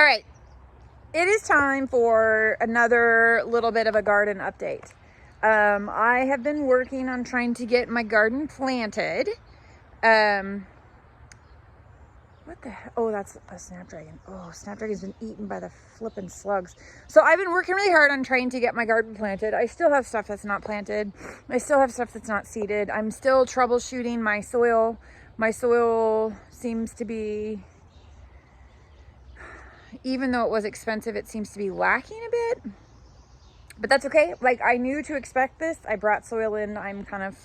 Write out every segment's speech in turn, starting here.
All right, it is time for another little bit of a garden update. I have been working on trying to get my garden planted. What the heck? Oh, that's a snapdragon. Oh, snapdragon's been eaten by the flippin' slugs. So I've been working really hard on trying to get my garden planted. I still have stuff that's not planted. I still have stuff that's not seeded. I'm still troubleshooting my soil. My soil seems to be, even though it was expensive, it seems to be lacking a bit. But that's okay. Like, I knew to expect this. I brought soil in. I'm kind of,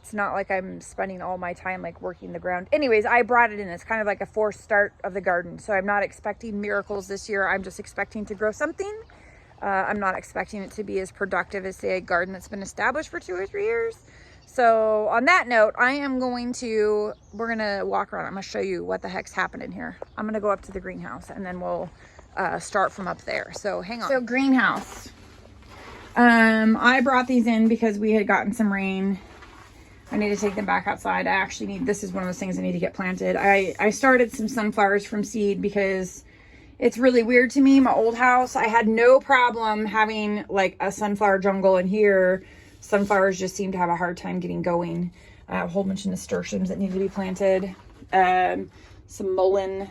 it's not like I'm spending all my time like working the ground. Anyways, I brought it in. It's kind of like a forced start of the garden. So I'm not expecting miracles this year. I'm just expecting to grow something. I'm not expecting it to be as productive as, say, a garden that's been established for 2 or 3 years. So on that note, we're going to walk around. I'm going to show you what the heck's happening here. I'm going to go up to the greenhouse and then we'll start from up there. So hang on. So greenhouse. I brought these in because we had gotten some rain. I need to take them back outside. This is one of those things I need to get planted. I started some sunflowers from seed because it's really weird to me. My old house, I had no problem having like a sunflower jungle, and here sunflowers just seem to have a hard time getting going. A whole bunch of nasturtiums that need to be planted. Some mullein,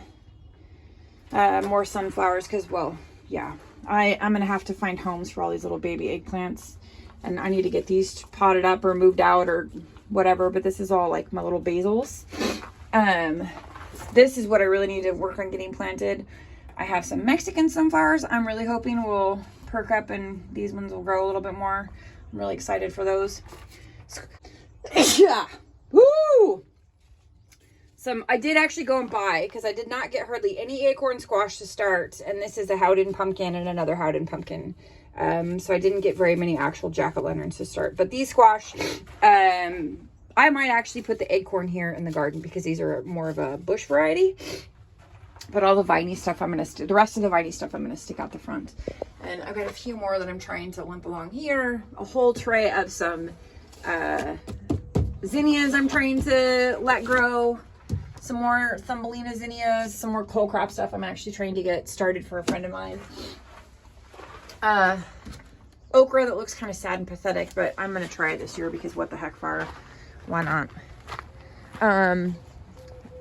more sunflowers because, well, yeah, I'm going to have to find homes for all these little baby eggplants, and I need to get these potted up or moved out or whatever, but this is all like my little basils. This is what I really need to work on getting planted. I have some Mexican sunflowers I'm really hoping will perk up and these ones will grow a little bit more. I'm really excited for those. Yeah. Woo! I did actually go and buy, because I did not get hardly any acorn squash to start, and this is a Howden pumpkin and another Howden pumpkin. So I didn't get very many actual jack-o'-lanterns to start. But these squash, I might actually put the acorn here in the garden because these are more of a bush variety. But all the viney stuff, the rest of the viney stuff I'm going to stick out the front. And I've got a few more that I'm trying to limp along here. A whole tray of some zinnias I'm trying to let grow. Some more Thumbelina zinnias, some more coal crop stuff I'm actually trying to get started for a friend of mine. Okra that looks kind of sad and pathetic, but I'm going to try it this year because what the heck, fire? Why not?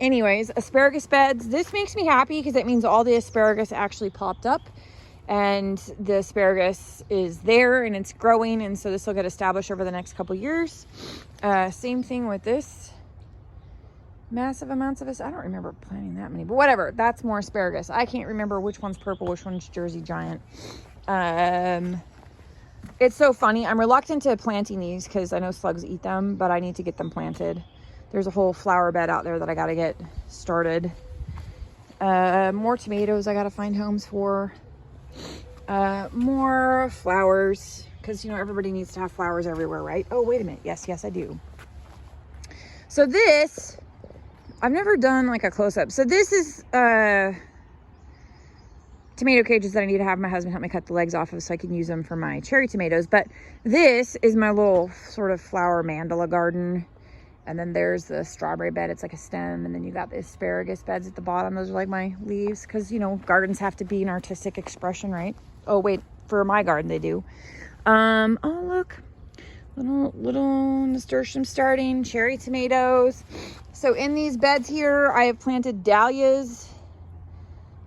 Anyways, asparagus beds. This makes me happy because it means all the asparagus actually popped up and the asparagus is there and it's growing. And so this will get established over the next couple years. Same thing with this. Massive amounts of this. I don't remember planting that many, but whatever. That's more asparagus. I can't remember which one's purple, which one's Jersey Giant. It's so funny. I'm reluctant to planting these because I know slugs eat them, but I need to get them planted. There's a whole flower bed out there that I got to get started. More tomatoes I got to find homes for. More flowers because, you know, everybody needs to have flowers everywhere, right? Oh, wait a minute. Yes, I do. So this, I've never done like a close-up. So this is tomato cages that I need to have my husband help me cut the legs off of so I can use them for my cherry tomatoes. But this is my little sort of flower mandala garden. And then there's the strawberry bed. It's like a stem. And then you got the asparagus beds at the bottom. Those are like my leaves because, you know, gardens have to be an artistic expression, right? Oh, wait, for my garden they do. Oh, look. Little nasturtium starting, cherry tomatoes. So in these beds here, I have planted dahlias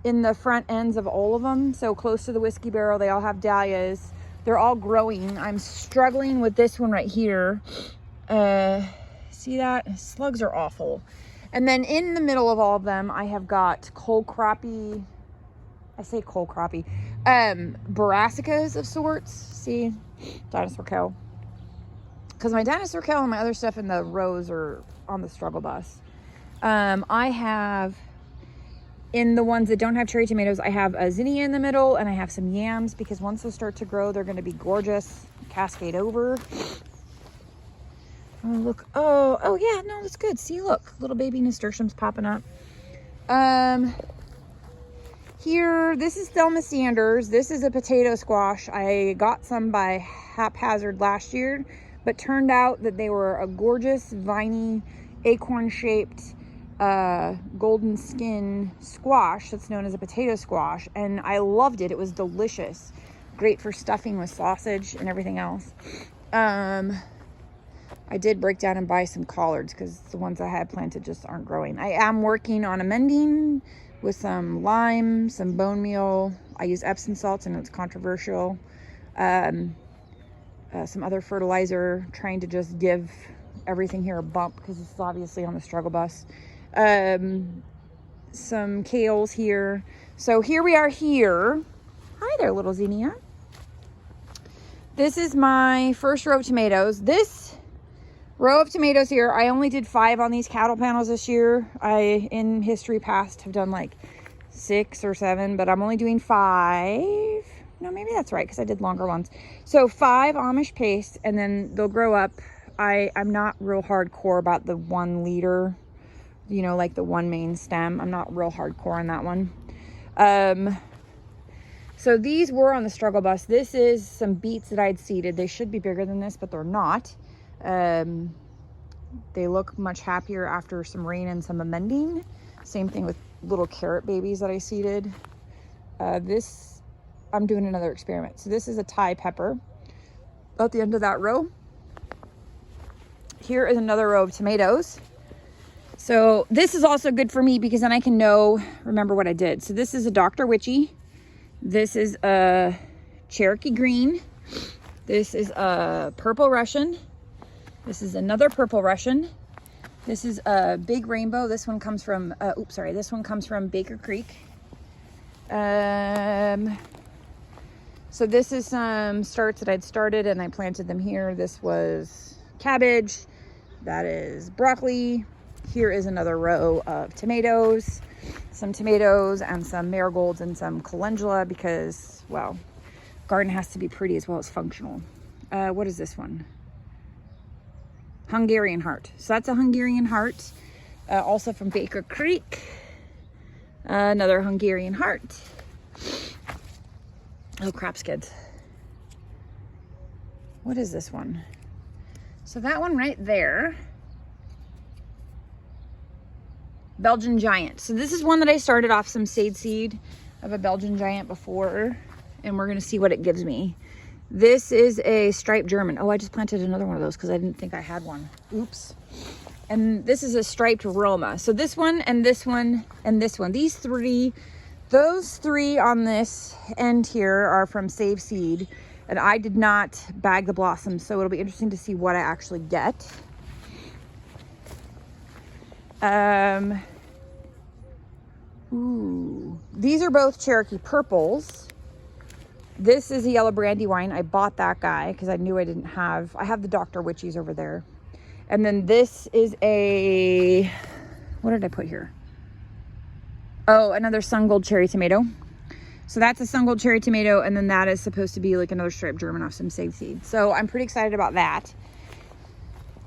in the front ends of all of them. So close to the whiskey barrel, they all have dahlias. They're all growing. I'm struggling with this one right here. See that? Slugs are awful. And then in the middle of all of them, I have got brassicas of sorts. See? Dinosaur kale. Because my dinosaur kale and my other stuff in the rows are on the struggle bus. I have, in the ones that don't have cherry tomatoes, I have a zinnia in the middle and I have some yams because once those start to grow, they're going to be gorgeous. Cascade over. Oh, look. Oh yeah, no, that's good. See, look, little baby nasturtiums popping up. Here, this is Thelma Sanders. This is a potato squash. I got some by haphazard last year, but turned out that they were a gorgeous, viney, acorn-shaped golden skin squash that's known as a potato squash, and I loved it. It was delicious. Great for stuffing with sausage and everything else. I did break down and buy some collards because the ones I had planted just aren't growing. I am working on amending with some lime, some bone meal. I use Epsom salts, and it's controversial. Some other fertilizer, trying to just give everything here a bump because this is obviously on the struggle bus. Some kales here. So here we are here. Hi there, little zinnia. This is my first row of tomatoes. This row of tomatoes here, I only did 5 on these cattle panels this year. I, in history past, have done like 6 or 7, but I'm only doing 5. No, maybe that's right, because I did longer ones. So 5 Amish paste, and then they'll grow up. I'm not real hardcore about the 1 liter, you know, like the 1 main stem. I'm not real hardcore on that one. So these were on the struggle bus. This is some beets that I'd seeded. They should be bigger than this, but they're not. They look much happier after some rain and some amending. Same thing with little carrot babies that I seeded. This, I'm doing another experiment. So this is a Thai pepper at the end of that row. Here is another row of tomatoes. So this is also good for me because then I can remember what I did. So this is a Dr. Witchy. This is a Cherokee Green. This is a Purple Russian. This is another Purple Russian. This is a Big Rainbow. This one comes from, this one comes from Baker Creek. So this is some starts that I'd started and I planted them here. This was cabbage. That is broccoli. Here is another row of tomatoes. Some tomatoes and some marigolds and some calendula because, well, garden has to be pretty as well as functional. What is this one? Hungarian heart. So that's a Hungarian heart. Also from Baker Creek. Another Hungarian heart. Oh, crap skids. What is this one? So that one right there. Belgian Giant. So this is one that I started off some seed of a Belgian Giant before, and we're going to see what it gives me. This is a striped German. Oh, I just planted another one of those because I didn't think I had one. Oops. And this is a striped Roma. So this one and this one and this one. These 3, those 3 on this end here are from Save Seed. And I did not bag the blossoms, so it'll be interesting to see what I actually get. Ooh, these are both Cherokee purples. This is a yellow brandywine. I bought that guy because I knew I didn't have, I have the Dr. Witchies over there. And then this is a, what did I put here? Oh, another sun gold cherry tomato. So that's a sun gold cherry tomato. And then that is supposed to be like another striped German off some Save Seed. So I'm pretty excited about that.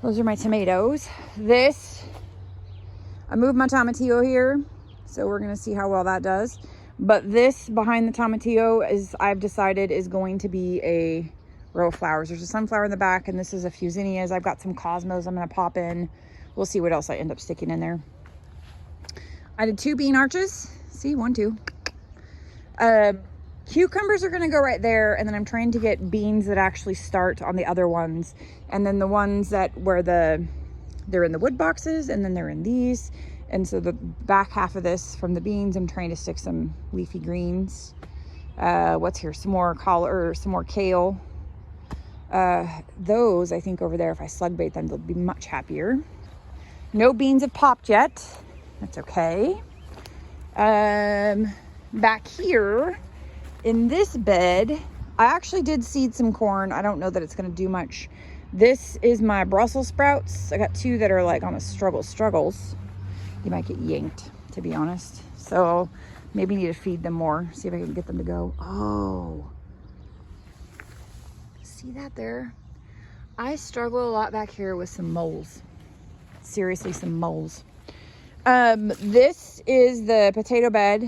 Those are my tomatoes. This, I moved my tomatillo here. So we're going to see how well that does. But this behind the tomatillo is, I've decided, is going to be a row of flowers. There's a sunflower in the back, and this is a few zinnias. I've got some cosmos I'm going to pop in. We'll see what else I end up sticking in there. I did 2 bean arches. See, 1, 2. Cucumbers are going to go right there, and then I'm trying to get beans that actually start on the other ones. And then the ones that where they're in the wood boxes, and then they're in these. And so the back half of this from the beans, I'm trying to stick some leafy greens. What's here? Some more some more kale. Those, I think over there, if I slug bait them, they'll be much happier. No beans have popped yet. That's okay. Back here in this bed, I actually did seed some corn. I don't know that it's going to do much. This is my Brussels sprouts. I got 2 that are like on the struggles. You might get yanked, to be honest. So maybe need to feed them more. See if I can get them to go. Oh, see that there? I struggle a lot back here with some moles. Seriously, some moles. This is the potato bed.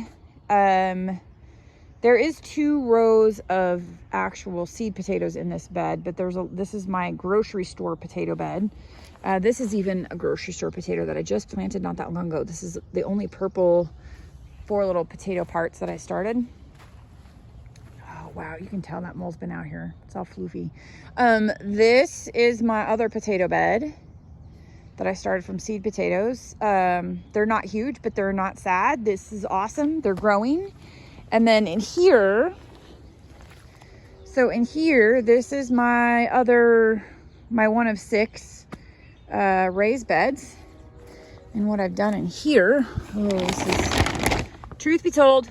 There is 2 rows of actual seed potatoes in this bed, but this is my grocery store potato bed. This is even a grocery store potato that I just planted not that long ago. This is the only purple 4 little potato parts that I started. Oh, wow. You can tell that mold's been out here. It's all floofy. This is my other potato bed that I started from seed potatoes. They're not huge, but they're not sad. This is awesome. They're growing. And then in here, so in here, this is my one of 6 raised beds. And what I've done in here, truth be told,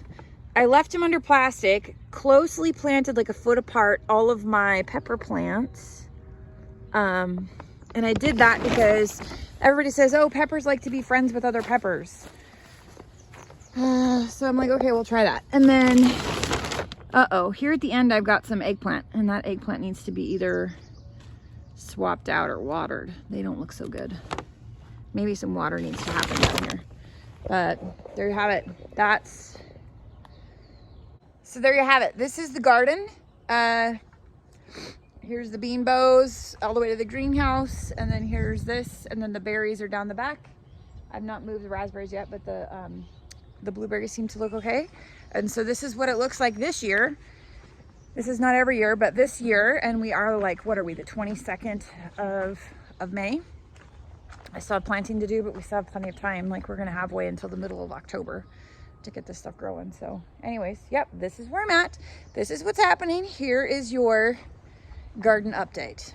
I left them under plastic, closely planted like a foot apart, all of my pepper plants. And I did that because everybody says, oh, peppers like to be friends with other peppers. So I'm like, okay, we'll try that. And then, here at the end, I've got some eggplant, and that eggplant needs to be either swapped out or watered. They don't look so good. Maybe some water needs to happen down here. But there you have it. So there you have it. This is the garden. Here's the bean bows all the way to the greenhouse, and then here's this, and then the berries are down the back. I've not moved the raspberries yet, but the blueberries seem to look okay. And so this is what it looks like this year. This is not every year, but this year, and we are like, what are we, the 22nd of May? I still have planting to do, but we still have plenty of time. Like, we're gonna have way until the middle of October to get this stuff growing. So anyways, yep, this is where I'm at. This is what's happening. Here is your garden update.